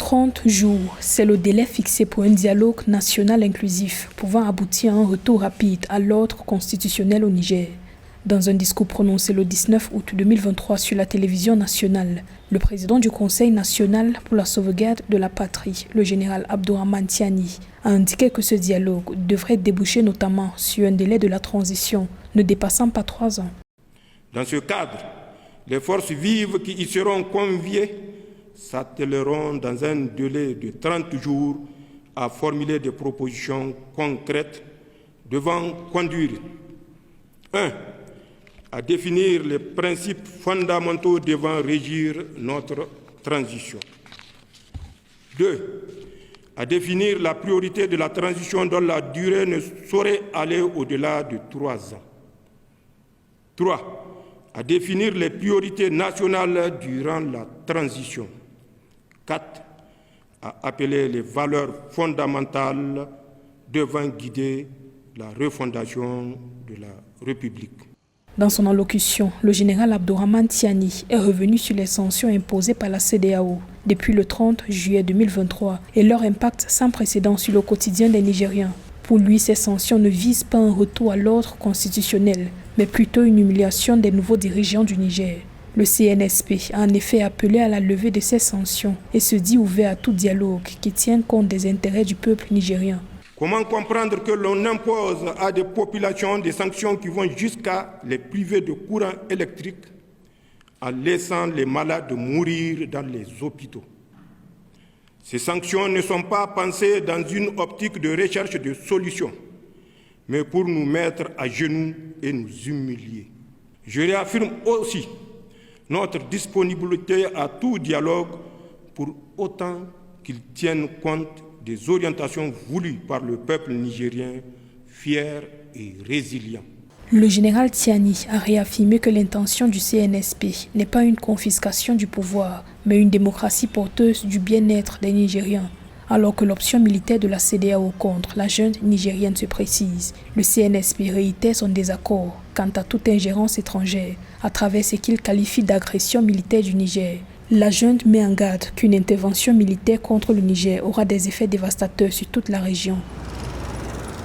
30 jours, c'est le délai fixé pour un dialogue national inclusif pouvant aboutir à un retour rapide à l'ordre constitutionnel au Niger. Dans un discours prononcé le 19 août 2023 sur la télévision nationale, le président du Conseil national pour la sauvegarde de la patrie, le général Abdourahmane Tiani, a indiqué que ce dialogue devrait déboucher notamment sur un délai de la transition ne dépassant pas 3 ans. Dans ce cadre, les forces vives qui y seront conviées s'attelleront dans un délai de 30 jours à formuler des propositions concrètes devant conduire 1. À définir les principes fondamentaux devant régir notre transition. 2. À définir la priorité de la transition dont la durée ne saurait aller au-delà de 3 ans. 3. À définir les priorités nationales durant la transition. 4. À appeler les valeurs fondamentales devant guider la refondation de la République. Dans son allocution, le général Abdourahmane Tiani est revenu sur les sanctions imposées par la CEDEAO depuis le 30 juillet 2023 et leur impact sans précédent sur le quotidien des Nigériens. Pour lui, ces sanctions ne visent pas un retour à l'ordre constitutionnel, mais plutôt une humiliation des nouveaux dirigeants du Niger. Le CNSP a en effet appelé à la levée de ces sanctions et se dit ouvert à tout dialogue qui tienne compte des intérêts du peuple nigérien. Comment comprendre que l'on impose à des populations des sanctions qui vont jusqu'à les priver de courant électrique en laissant les malades mourir dans les hôpitaux? Ces sanctions ne sont pas pensées dans une optique de recherche de solutions, mais pour nous mettre à genoux et nous humilier. Je réaffirme aussi notre disponibilité à tout dialogue pour autant qu'il tienne compte des orientations voulues par le peuple nigérien, fier et résilient. Le général Tiani a réaffirmé que l'intention du CNSP n'est pas une confiscation du pouvoir, mais une démocratie porteuse du bien-être des Nigériens. Alors que l'option militaire de la CEDEAO contre la junte nigérienne se précise, le CNSP réitère son désaccord quant à toute ingérence étrangère à travers ce qu'il qualifie d'agression militaire du Niger. La junte met en garde qu'une intervention militaire contre le Niger aura des effets dévastateurs sur toute la région.